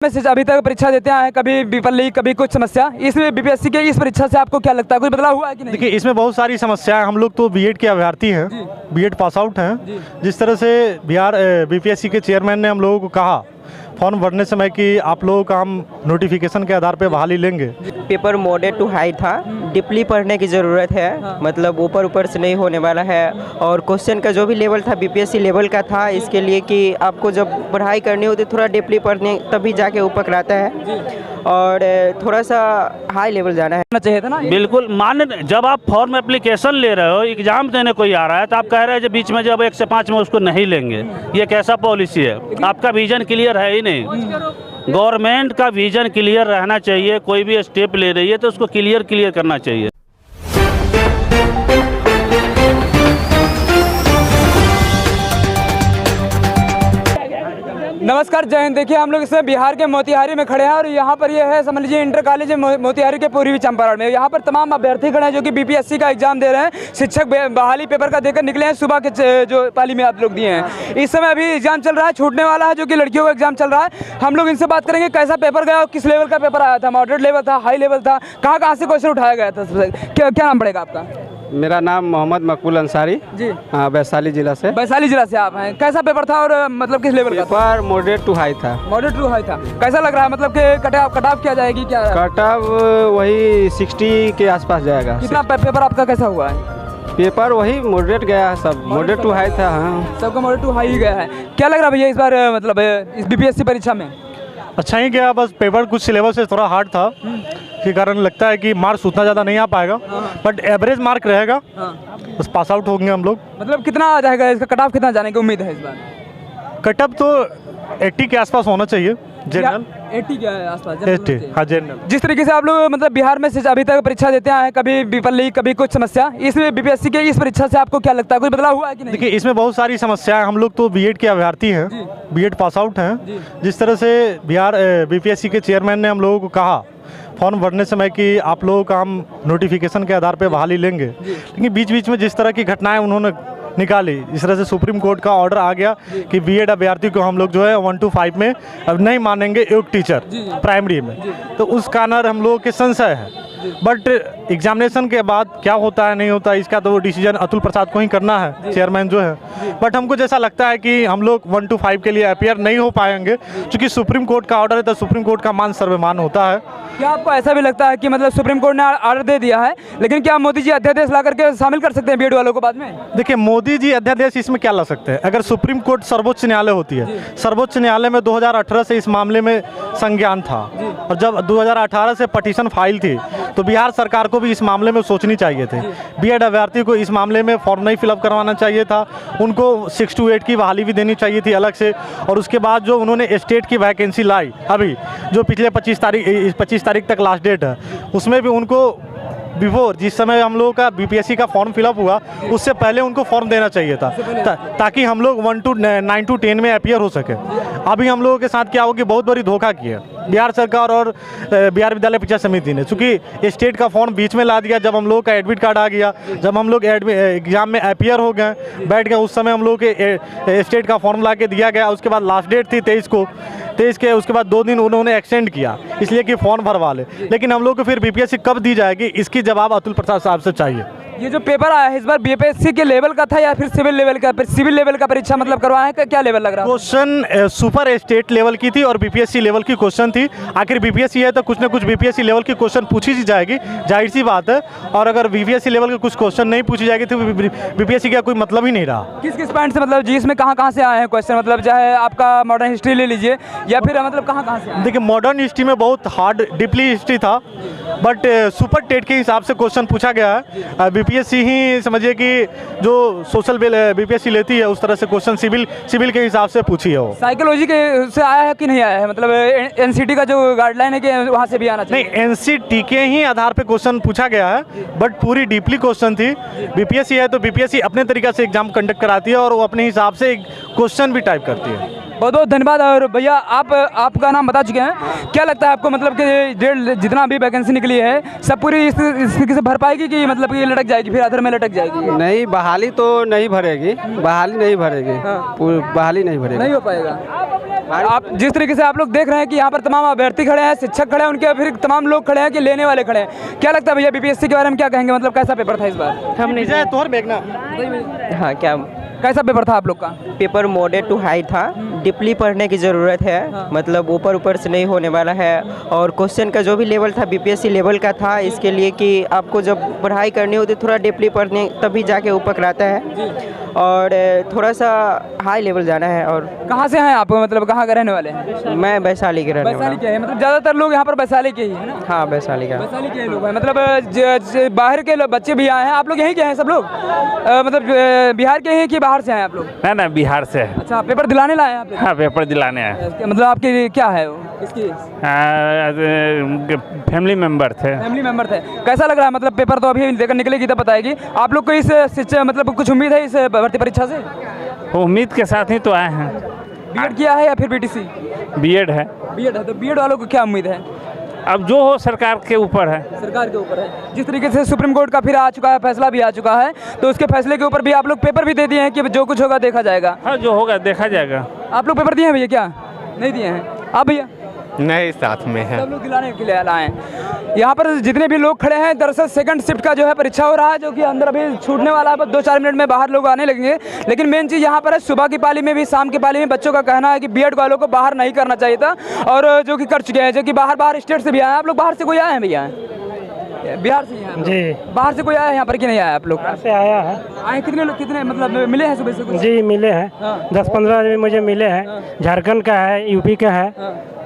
Message अभी तक परीक्षा देते आए हैं, कभी विफल कभी कुछ समस्या। इसमें बीपीएससी के इस परीक्षा से आपको क्या लगता है, कुछ बदलाव हुआ है कि नहीं? देखिए, इसमें बहुत सारी समस्याएं। हम लोग तो बीएड के अभ्यर्थी हैं, बीएड पास आउट हैं। जिस तरह से बिहार बीपीएससी के चेयरमैन ने हम लोगों को कहा फॉर्म भरने समय कि आप लोगों का हम नोटिफिकेशन के आधार पे बहाली लेंगे। पेपर मॉडरेट टू हाई था, डीपली पढ़ने की ज़रूरत है। मतलब ऊपर ऊपर से नहीं होने वाला है। और क्वेश्चन का जो भी लेवल था बीपीएससी लेवल का था, इसके लिए कि आपको जब पढ़ाई करनी होती थोड़ा डीपली पढ़ने तभी जाके वो पकड़ाता है और थोड़ा सा हाई लेवल जाना है चाहिए था ना। बिल्कुल मान्य। जब आप फॉर्म एप्लीकेशन ले रहे हो, एग्जाम देने कोई आ रहा है तो आप कह रहे हैं जो बीच में जब 1 से 5 में उसको नहीं लेंगे, ये कैसा पॉलिसी है? आपका विजन क्लियर है ही नहीं। गवर्नमेंट का विजन क्लियर रहना चाहिए। कोई भी स्टेप ले रही है तो उसको क्लियर करना चाहिए। नमस्कार, जय हिंद। देखिए, हम लोग इसमें बिहार के मोतिहारी में खड़े हैं और यहाँ पर ये है, समझ लीजिए, इंटर कॉलेज मोतिहारी के पूर्वी चंपारण में। यहाँ पर तमाम अभ्यर्थी खड़े हैं जो कि बीपीएससी का एग्जाम दे रहे हैं। शिक्षक बहाली पेपर का देकर निकले हैं सुबह के जो पाली में आप लोग दिए हैं। इस समय अभी एग्जाम चल रहा है, छूटने वाला है, जो कि लड़कियों का एग्जाम चल रहा है। हम लोग इनसे बात करेंगे कैसा पेपर गया और किस लेवल का पेपर आया था, मॉडरेट लेवल था, हाई लेवल था, कहाँ से क्वेश्चन उठाया गया था। क्या नाम पड़ेगा आपका? मेरा नाम मोहम्मद मकबूल अंसारी जी। हाँ, वैशाली जिला से। वैशाली जिला से आप हैं। कैसा पेपर था और मतलब किस लेवल का? पेपर मॉडरेट टू हाई था। मॉडरेट टू हाई था। कैसा लग रहा है, मतलब कि कट ऑफ क्या जाएगी? क्या कट ऑफ वही 60 के आसपास जाएगा। कितना पेपर आपका कैसा हुआ है? पेपर वही मॉडरेट गया है, सब मॉडरेट टू हाई था। हाँ, सबका मॉडरेट टू हाई गया है। क्या लग रहा है भैया इस बार मतलब इस बीपीएससी परीक्षा में? अच्छा ही गया, बस पेपर कुछ सिलेबस से थोड़ा हार्ड था, के कारण लगता है कि मार्क्स उतना ज़्यादा नहीं आ पाएगा, बट एवरेज मार्क रहेगा। बस पास आउट होंगे हम लोग। मतलब कितना आ जाएगा इसका कट ऑफ, कितना जाने की उम्मीद है इस बार? कट ऑफ तो 80 के आसपास होना चाहिए। जनरल 80 के आसपास? 80, हाँ जनरल। जिस तरीके से आप लोग मतलब बिहार में अभी तक परीक्षा देते आए हैं, कभी विफल कभी कुछ समस्या। इसमें बीपीएससी के इस परीक्षा से आपको क्या लगता है, कुछ बदलाव हुआ है कि नहीं? देखिए, इसमें बहुत सारी समस्याएं। हम लोग तो बीएड के अभ्यर्थी हैं, बीएड पास आउट हैं। जिस तरह से बिहार बीपीएससी के चेयरमैन ने हम लोगों को कहा फॉर्म भरने समय कि आप लोगों का हम नोटिफिकेशन के आधार पे बहाली लेंगे, लेकिन बीच बीच में जिस तरह की घटनाएं उन्होंने निकाली, इस तरह से सुप्रीम कोर्ट का ऑर्डर आ गया कि बीएड अभ्यर्थी को हम लोग जो है 1 to 5 में अब नहीं मानेंगे योग टीचर प्राइमरी में। तो उस कारण हम लोगों के संशय है, बट एग्जामिनेशन के बाद क्या होता है नहीं होता इसका तो डिसीजन अतुल प्रसाद को ही करना है, चेयरमैन जो है। बट हमको जैसा लगता है कि हम लोग 1 to 5 के लिए अपियर नहीं हो पाएंगे, क्योंकि सुप्रीम कोर्ट का ऑर्डर है तो सुप्रीम कोर्ट का मान सर्वमान होता है। क्या आपको ऐसा भी लगता है कि मतलब सुप्रीम कोर्ट ने ऑर्डर दे दिया है, लेकिन क्या मोदी जी अध्यादेश ला करके शामिल कर सकते हैं बीएड वालों को बाद में? देखिए, मोदी जी अध्यादेश इसमें क्या ला सकते हैं? अगर सुप्रीम कोर्ट सर्वोच्च न्यायालय होती है, सर्वोच्च न्यायालय में 2018 से इस मामले में संज्ञान था, और जब 2018 से पटिशन फाइल थी तो बिहार सरकार को भी इस मामले में सोचनी चाहिए थे। बीएड अभ्यर्थी को इस मामले में फॉर्म नहीं फिलअप करवाना चाहिए था, उनको 6 to 8 की बहाली भी देनी चाहिए थी अलग से। और उसके बाद जो उन्होंने स्टेट की वैकेंसी लाई, अभी जो पिछले 25 तारीख तक लास्ट डेट है, उसमें भी उनको बिफोर जिस समय हम लोगों का बीपीएससी का फॉर्म फिलअप हुआ उससे पहले उनको फॉर्म देना चाहिए था, ताकि हम लोग 9 to 10 में अपियर हो सके। अभी हम लोगों के साथ क्या हो कि बहुत बड़ी धोखा की है बिहार सरकार और बिहार विद्यालय परीक्षा समिति ने, चूँकि स्टेट का फॉर्म बीच में ला दिया। जब हम लोग का एडमिट कार्ड आ गया, जब हम लोग एग्जाम में अपियर हो गए, बैठ गए, उस समय हम लोग के स्टेट का फॉर्म ला के दिया गया। उसके बाद लास्ट डेट थी 23 के, उसके बाद 2 दिन उन्होंने एक्सटेंड किया इसलिए कि फॉर्म भरवा ले। लेकिन हम लोग को फिर बीपीएससी कब दी जाएगी, इसकी जवाब अतुल प्रसाद साहब से चाहिए। ये जो पेपर आया है इस बार बीपीएससी के लेवल का था या फिर सिविल लेवल का? सिविल लेवल का परीक्षा मतलब करवाया है, क्या लेवल लग रहा है? क्वेश्चन सुपर स्टेट लेवल की थी और बीपीएससी लेवल की क्वेश्चन थी। आखिर बीपीएससी है तो कुछ ना कुछ बीपीएससी लेवल की क्वेश्चन पूछी जाएगी, जाहिर सी बात है। और अगर बीपीएससी लेवल के कुछ क्वेश्चन नहीं पूछी जाएगी तो बीपीएससी का कोई मतलब ही नहीं रहा। किस पॉइंट से, मतलब जी इसमें कहाँ से आए हैं क्वेश्चन? मतलब चाहे आपका मॉडर्न हिस्ट्री ले लीजिए या फिर मतलब कहाँ से? देखिए, मॉडर्न हिस्ट्री में बहुत हार्ड डीपली हिस्ट्री था, बट सुपर टेट के हिसाब से क्वेश्चन पूछा गया है। बीपीएससी ही समझिए कि जो सोशल बीपीएससी लेती है उस तरह से क्वेश्चन सिविल के हिसाब से पूछी है। वो साइकोलॉजी के से आया है कि नहीं आया है? मतलब एनसीटी का जो गाइडलाइन है कि वहाँ से भी आना चाहिए? नहीं, एनसीटी के ही आधार पे क्वेश्चन पूछा गया है, बट पूरी डीपली क्वेश्चन थी। बीपीएससी है तो बीपीएससी अपने तरीका से एग्जाम कंडक्ट कराती है और वो अपने हिसाब से क्वेश्चन भी टाइप करती है। बहुत बहुत धन्यवाद। और भैया आपका नाम बता चुके हैं, क्या लगता है आपको, मतलब कि डेढ़ जितना भी वैकेंसी निकली है सब पूरी इस तरीके से भर पाएगी कि मतलब कि लटक जाएगी, फिर आधर में लटक जाएगी? नहीं, बहाली तो नहीं भरेगी, बहाली नहीं भरेगी। हाँ। बहाली नहीं भरेगी, नहीं हो पाएगा। आप जिस तरीके से आप लोग देख रहे हैं कि यहाँ पर तमाम अभ्यर्थी खड़े हैं, शिक्षक खड़े हैं, उनके फिर तमाम लोग खड़े हैं कि लेने वाले खड़े हैं। क्या लगता है भैया बीपीएससी के बारे में क्या कहेंगे, मतलब कैसा पेपर था इस बार? हम नहीं विजय तोहर बेगना हाँ क्या कैसा पेपर था आप लोग का? पेपर मॉडरेट टू हाई था, डीपली पढ़ने की ज़रूरत है, मतलब ऊपर ऊपर से नहीं होने वाला है। और क्वेश्चन का जो भी लेवल था बीपीएससी लेवल का था, इसके लिए कि आपको जब पढ़ाई करनी होती है थोड़ा डीपली पढ़ने तभी जाके वो पकड़ाता है और थोड़ा सा हाई लेवल जाना है। और कहाँ से हैं आप, मतलब कहाँ के रहने वाले हैं? मैं वैशाली के रहने वाला वैशाली के हैं, मतलब ज़्यादातर लोग यहाँ पर वैशाली के ही है ना? हूँ। हाँ वैशाली का। वैशाली के लोग हैं, मतलब बाहर के बच्चे भी आए हैं। आप लोग यहीं के हैं सब लोग, मतलब बिहार के हैं कि बाहर से आए आप लोग? ना बिहार से है। अच्छा, पेपर दिलाने लाए हैं आप लोग? हाँ पेपर दिलाने आए। मतलब आपके क्या है वो, किसकी फैमिली मेंबर थे। फैमिली मेंबर थे? कैसा लग रहा है, मतलब पेपर तो अभी देकर निकलेगी तब बताएगी। आप लोग को इस शिक्षा मतलब कुछ उम्मीद है इस भर्ती परीक्षा से? उम्मीद के साथ ही तो आए हैं। बीएड किया है या फिर बीटीसी? बीएड है। बीएड है, तो बीएड वालों को क्या उम्मीद है? अब जो हो सरकार के ऊपर है। सरकार के ऊपर है। जिस तरीके से सुप्रीम कोर्ट का फिर आ चुका है, फैसला भी आ चुका है, तो उसके फैसले के ऊपर भी आप लोग पेपर भी दे दिए हैं कि जो कुछ होगा देखा जाएगा। हाँ जो होगा देखा जाएगा। आप लोग पेपर दिए हैं भैया? क्या नहीं दिए हैं आप भैया? नहीं साथ में है। सब लोग दिलाने के लिए लाए हैं। यहाँ पर जितने भी लोग खड़े हैं, दरअसल सेकंड शिफ्ट का जो है परीक्षा हो रहा है, जो कि अंदर अभी छूटने वाला है, बस 2-4 मिनट में बाहर लोग आने लगेंगे। लेकिन मेन चीज़ यहाँ पर है, सुबह की पाली में भी शाम की पाली में बच्चों का कहना है कि बीएड वालों को बाहर नहीं करना चाहिए था, और जो कि कर चुके हैं, जो कि बाहर स्टेट से भी आए हैं। आप लोग बाहर से कोई आए हैं भैया? बिहार से ही हैं जी। बाहर से कोई आया है यहाँ पर कि नहीं आया आप लोग? से आया है। आए कितने लोग, कितने मतलब मिले हैं सुबह से कुछ? जी मिले हैं। हाँ। 10-15 भी मुझे मिले हैं। झारखंड का है, यूपी का है,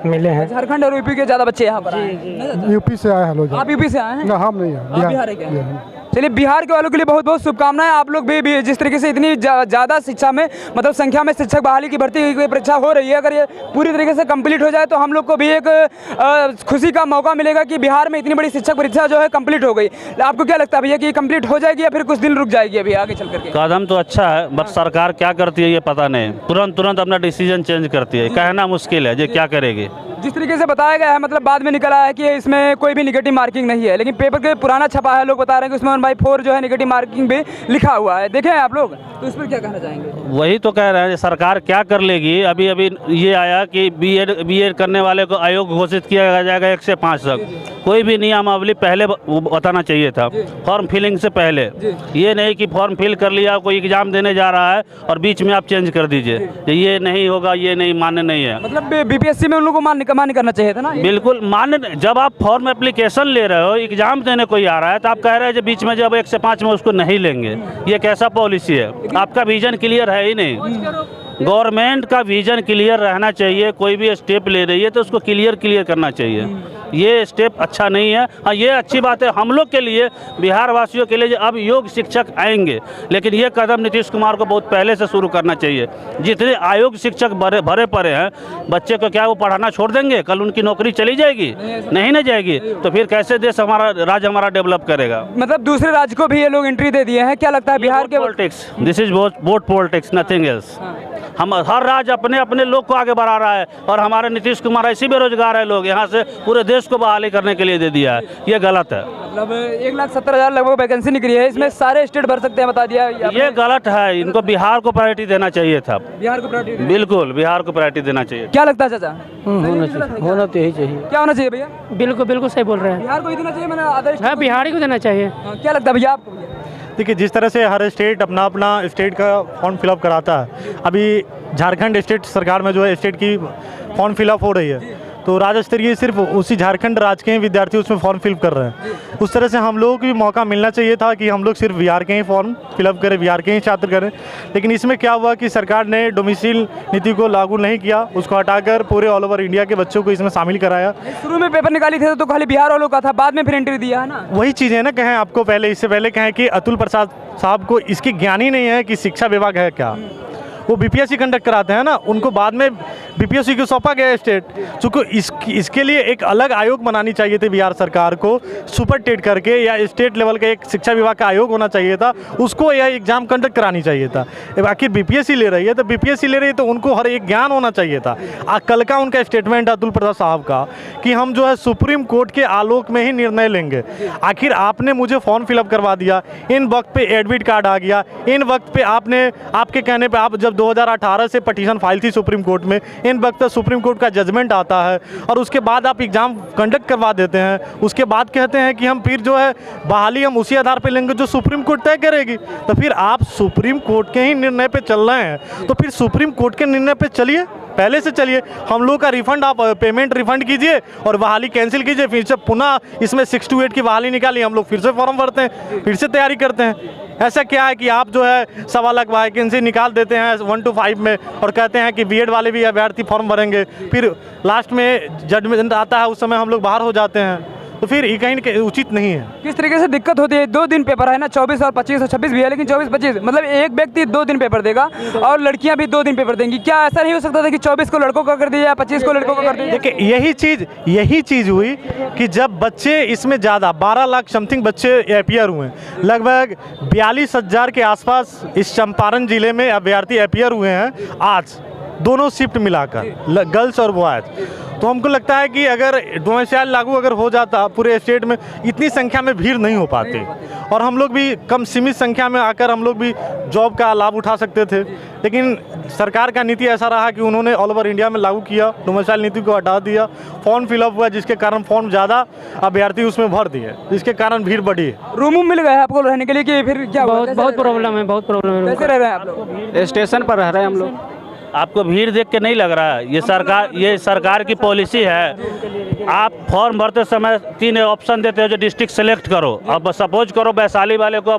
मिले हैं। झारखंड और यूपी के ज़्यादा बच्चे यहाँ पर आए हैं। यूपी से आए हैं लोग। आप यूपी से आए हैं? ना हम नहीं हैं, बिहार के हैं। चलिए, बिहार के वालों के लिए बहुत बहुत शुभकामनाएं। आप लोग भी जिस तरीके से इतनी ज़्यादा शिक्षा में, मतलब संख्या में शिक्षक बहाली की भर्ती की परीक्षा हो रही है, अगर ये पूरी तरीके से कंप्लीट हो जाए तो हम लोग को भी एक खुशी का मौका मिलेगा कि बिहार में इतनी बड़ी शिक्षक परीक्षा जो है कंप्लीट हो गई। आपको क्या लगता है भैया कि कंप्लीट हो जाएगी या फिर कुछ दिन रुक जाएगी अभी आगे चल करके? कदम तो अच्छा है, बट सरकार क्या करती है ये पता नहीं। तुरंत अपना डिसीजन चेंज करती है, कहना मुश्किल है ये क्या करेगी। जिस तरीके से बताया गया है, मतलब बाद में निकल आया है कि इसमें कोई भी निगेटिव मार्किंग नहीं है, लेकिन पेपर के पुराना छपा है, लोग बता रहे हैं कि उसमें 1/4 जो है निगेटिव मार्किंग भी लिखा हुआ है। देखे हैं आप लोग, तो इस पर क्या कहना चाहेंगे? वही तो कह रहे हैं सरकार क्या कर लेगी। अभी ये आया कि बीएड करने वाले को आयोग घोषित किया जाएगा 1 से 5 तक। कोई भी नियमावली पहले बताना चाहिए था, फॉर्म फिलिंग से पहले। ये नहीं कि फॉर्म फिल कर लिया, कोई एग्जाम देने जा रहा है और बीच में आप चेंज कर दीजिए, ये नहीं होगा, ये नहीं मान्य नहीं है। मतलब बीपीएससी में उन लोगों को मान्य करना चाहिए था ना? बिल्कुल मान्य। जब आप फॉर्म एप्लीकेशन ले रहे हो, एग्जाम देने कोई आ रहा है, तो आप कह रहे हैं जो बीच में जब 1 से 5 में उसको नहीं लेंगे, ये कैसा पॉलिसी है? आपका विजन क्लियर है ही नहीं। गवर्नमेंट का विजन क्लियर रहना चाहिए। कोई भी स्टेप ले रही है तो उसको क्लियर करना चाहिए। ये स्टेप अच्छा नहीं है। हाँ, ये अच्छी बात है हम लोग के लिए, बिहार वासियों के लिए, जो अब योग शिक्षक आएंगे, लेकिन ये कदम नीतीश कुमार को बहुत पहले से शुरू करना चाहिए। जितने आयोग शिक्षक भरे पड़े हैं, बच्चे को क्या वो पढ़ाना छोड़ देंगे? कल उनकी नौकरी चली जाएगी? नहीं ना जाएगी, तो फिर कैसे देश हमारा, राज्य हमारा डेवलप करेगा? मतलब दूसरे राज्य को भी ये लोग एंट्री दे दिए हैं। क्या लगता है बिहार के? Politics, this is vote politics, nothing else. हम हर राज्य अपने लोग को आगे बढ़ा रहा है, और हमारे नीतीश कुमार ऐसे बेरोजगार है, लोग यहाँ से पूरे देश को बहाली करने के लिए दे दिया है। ये गलत है। मतलब 1,70,000 लगभग वैकेंसी निकली है, इसमें सारे स्टेट भर सकते हैं, बता दिया। ये गलत है। इनको बिहार को प्रायोरिटी देना चाहिए था। बिहार को प्रायोरिटी? बिल्कुल, बिहार को प्रायोरिटी देना चाहिए। क्या लगता है चाचा? होना तो यही चाहिए। क्या होना चाहिए भैया? बिल्कुल सही बोल रहे हैं। बिहार को ही देना चाहिए, मैंने अदर? हाँ, बिहार ही को देना चाहिए। क्या लगता है भैया आपको? देखिए, जिस तरह से हर स्टेट अपना स्टेट का फॉर्म फिलअप कराता है, अभी झारखंड स्टेट सरकार में जो है स्टेट की फॉर्म फिलअप हो रही है, तो राज्य स्तरीय सिर्फ उसी झारखंड राज्य के ही विद्यार्थी उसमें फॉर्म फिलअप कर रहे हैं। उस तरह से हम लोगों को भी मौका मिलना चाहिए था कि हम लोग सिर्फ बिहार के ही फॉर्म फिलअप करें, बिहार के ही छात्र करें। लेकिन इसमें क्या हुआ कि सरकार ने डोमिसाइल नीति को लागू नहीं किया, उसको हटाकर पूरे ऑल ओवर इंडिया के बच्चों को इसमें शामिल कराया। शुरू में पेपर निकाली थे तो खाली बिहार वालों का था, बाद में फिर एंट्री दिया है ना? वही चीज़ है ना, कहें आपको पहले, इससे पहले कहें कि अतुल प्रसाद साहब को इसकी ज्ञान ही नहीं है कि शिक्षा विभाग है क्या। वो बीपीएससी कंडक्ट कराते हैं ना, उनको बाद में बीपीएससी को सौंपा गया स्टेट। चूँकि इसके लिए एक अलग आयोग बनानी चाहिए थी बिहार सरकार को, सुपर टेट करके, या स्टेट लेवल का एक शिक्षा विभाग का आयोग होना चाहिए था, उसको यह एग्जाम कंडक्ट करानी चाहिए था। आखिर बीपीएससी ले रही है तो बीपीएससी ले रही है तो उनको हर एक ज्ञान होना चाहिए था। कल का उनका स्टेटमेंट अतुल प्रसाद साहब का कि हम जो है सुप्रीम कोर्ट के आलोक में ही निर्णय लेंगे। आखिर आपने मुझे फॉर्म फिलअप करवा दिया, इन वक्त पे एडमिट कार्ड आ गया, इन वक्त पे आपने, आपके कहने पे, आप जब जब 2018 से पटिशन फाइल थी सुप्रीम कोर्ट में, इन वक्त सुप्रीम कोर्ट का जजमेंट आता है और उसके बाद आप एग्ज़ाम कंडक्ट करवा देते हैं, उसके बाद कहते हैं कि हम फिर जो है बहाली हम उसी आधार पर लेंगे जो सुप्रीम कोर्ट तय करेगी। तो फिर आप सुप्रीम कोर्ट के ही निर्णय पर चल रहे हैं, तो फिर सुप्रीम कोर्ट के निर्णय पर चलिए, पहले से चलिए। हम लोग का रिफंड आप पेमेंट रिफंड कीजिए और बहाली कैंसिल कीजिए, फिर से पुनः इसमें 6 to 8 की बहाली निकालिए, हम लोग फिर से फॉर्म भरते हैं, फिर से तैयारी करते हैं। ऐसा क्या है कि आप जो है 1.25 लाख वैकेंसी निकाल देते हैं 1 to 5 में और कहते हैं कि बीएड वाले भी अभ्यर्थी फॉर्म भरेंगे, फिर लास्ट में जजमेंट आता है, उस समय हम लोग बाहर हो जाते हैं, तो फिर ये कहीं उचित नहीं है। किस तरीके से दिक्कत होती है? 2 दिन पेपर है ना, 24 और 25 और 26 भी है, लेकिन 24-25 मतलब एक व्यक्ति 2 दिन पेपर देगा और लड़कियां भी 2 दिन पेपर देंगी। क्या ऐसा नहीं हो सकता था कि 24 को लड़कों का कर दिया या 25 को लड़कों का कर दिया? देखिए यही चीज़ हुई कि जब बच्चे इसमें ज़्यादा 12 लाख समथिंग बच्चे अपीयर हुए, लगभग 42,000 के आसपास इस चंपारण जिले में अभ्यर्थी अपीयर हुए हैं आज, दोनों शिफ्ट मिलाकर, गर्ल्स और बॉयज़। तो हमको लगता है कि अगर डोमिसाइल लागू अगर हो जाता पूरे स्टेट में, इतनी संख्या में भीड़ नहीं हो पाती और हम लोग भी कम सीमित संख्या में आकर हम लोग भी जॉब का लाभ उठा सकते थे। लेकिन सरकार का नीति ऐसा रहा कि उन्होंने ऑल ओवर इंडिया में लागू किया, डोमिसाइल नीति को हटा दिया, फॉर्म फिलअप हुआ जिसके कारण फॉर्म ज़्यादा अभ्यर्थी उसमें भर दिए, जिसके कारण भीड़ बढ़ी है। रूम मिल गया है आपको रहने के लिए कि फिर क्या? बहुत प्रॉब्लम है, बहुत प्रॉब्लम है। कैसे रह रहे हैं आप लोग? स्टेशन पर रह रहे हैं हम लोग। आपको भीड़ देख के नहीं लग रहा है? ये सरकार की पॉलिसी है। आप फॉर्म भरते समय 3 ऑप्शन देते हो जो डिस्ट्रिक्ट सेलेक्ट करो। अब सपोज करो वैशाली वाले को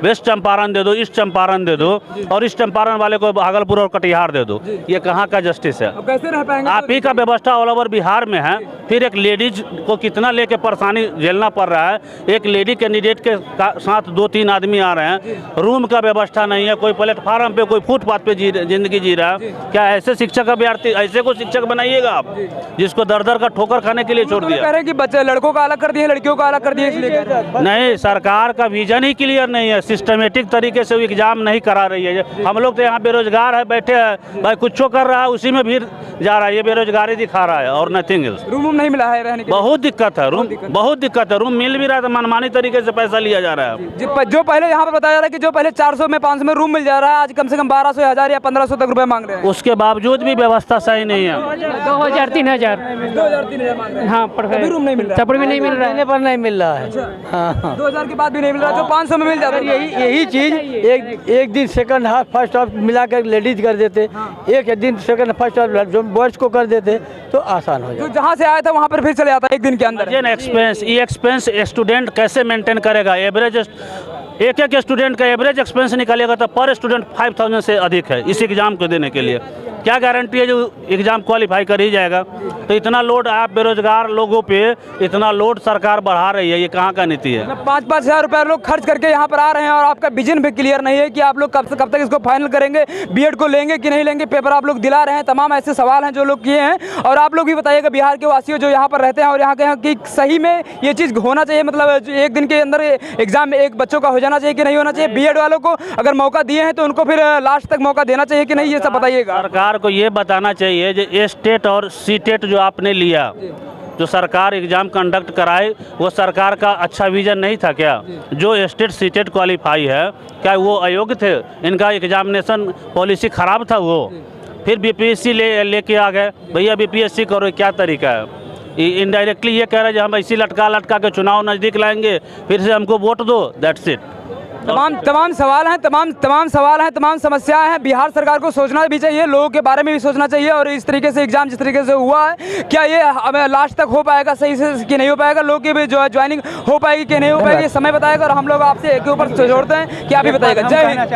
वेस्ट चंपारण दे दो, ईस्ट चंपारण दे दो और ईस्ट चंपारण वाले को भागलपुर और कटिहार दे दो। ये कहाँ का जस्टिस है? कैसे रह पाएंगे? आप ही का व्यवस्था ऑल ओवर बिहार में है, फिर एक लेडीज को कितना लेके परेशानी झेलना पड़ रहा है। एक लेडी कैंडिडेट के साथ 2-3 आदमी आ रहे हैं, रूम का व्यवस्था नहीं है, कोई प्लेटफार्म पे, कोई फुटपाथ पे जिंदगी जी रहा है। क्या ऐसे शिक्षक अभ्यर्थी, ऐसे को शिक्षक बनाइएगा आप जिसको दर का ठोकर खाने के लिए छोड़ दिया? कह रहे हैं कि बच्चे लड़कों का अलग कर दिए, लड़कियों का अलग कर दिए, इसलिए कह रहे हैं। नहीं, सरकार का विजन ही क्लियर नहीं है, सिस्टमेटिक तरीके से एग्जाम नहीं करा रही है। हम लोग तो यहाँ बेरोजगार है, बैठे हैं, भाई कुछ कर रहा है उसी में भीड़ जा रहा है, ये बेरोजगारी दिखा रहा है और नथिंग एल्स। रूम नहीं मिला है रहने के लिए? बहुत दिक्कत है, बहुत दिक्कत है। रूम मिल भी रहा है तो मनमानी तरीके से पैसा लिया जा रहा है। जो पहले यहाँ पर बताया जा रहा है कि जो पहले 400 में 500 में रूम मिल जा रहा है, आज कम से कम 1200, 1000 या 1500 तक रुपए मांग रहे हैं। उसके बावजूद भी व्यवस्था सही नहीं है। 2000-3000 हाँ, अभी रूम नहीं मिल रहा है? भी नहीं मिल रहा है, पर नहीं मिल रहा है। हाँ। 2000 के बाद भी नहीं मिल रहा, जो 500 में मिल जाता है। यही चीज एक दिन सेकंड हाफ फर्स्ट हाफ मिलाकर लेडीज कर देते, एक दिन सेकंड फर्स्ट हाफ जो बॉयज को कर देते तो आसान हो जाए। जहाँ से आया था वहाँ पर फिर चले जाता है एक दिन के अंदर। ये एक्सपेंस स्टूडेंट कैसे मेंटेन करेगा? एवरेज एक स्टूडेंट का एवरेज एक्सपेंस निकालेगा तो पर स्टूडेंट 5000 से अधिक है इस एग्ज़ाम को देने के लिए। क्या गारंटी है जो एग्ज़ाम क्वालिफाई कर ही जाएगा? तो इतना लोड आप बेरोजगार लोगों पे इतना लोड सरकार बढ़ा रही है, ये कहाँ का नीति है? 5-5 हज़ार रुपये लोग खर्च करके यहाँ पर आ रहे हैं और आपका विजन भी क्लियर नहीं है कि आप लोग कब तक इसको फाइनल करेंगे, बीएड को लेंगे कि नहीं लेंगे। पेपर आप लोग दिला रहे हैं, तमाम ऐसे सवाल हैं जो लोग किए हैं। और आप लोग भी बताइएगा बिहार के वासियों जो यहाँ पर रहते हैं और यहाँ के कि सही में ये चीज़ होना चाहिए, मतलब एक दिन के अंदर एग्जाम में एक बच्चों का हो जाना चाहिए कि नहीं होना चाहिए? बीएड वालों को अगर मौका दिए हैं तो उनको फिर लास्ट तक मौका देना चाहिए कि नहीं, ये सब बताइएगा। सरकार को ये बताना चाहिए जो ए स्टेट और सी टेट जो आपने लिया, जो सरकार एग्ज़ाम कंडक्ट कराए, वो सरकार का अच्छा विजन नहीं था क्या? जो स्टेट सी टेट क्वालिफाई है, क्या वो अयोग्य थे? इनका एग्जामिनेशन पॉलिसी ख़राब था वो, फिर बीपीएससी लेके आ गए। भैया बीपीएससी करो, क्या तरीका है? इनडायरेक्टली ये कह रहे हैं हम ऐसी लटका के चुनाव नज़दीक लाएंगे, फिर से हमको वोट दो, दैट्स इट। तमाम सवाल हैं, तमाम सवाल हैं, तमाम समस्याएं हैं। बिहार सरकार को सोचना भी चाहिए, लोगों के बारे में भी सोचना चाहिए। और इस तरीके से एग्जाम जिस तरीके से हुआ है, क्या ये हमें लास्ट तक हो पाएगा सही से कि नहीं हो पाएगा? लोगों की भी जो है ज्वाइनिंग हो पाएगी कि नहीं हो पाएगी, समय बताएगा। और हम लोग आपसे एक के ऊपर जोड़ते हैं कि आप भी बताएगा। जय हिंद।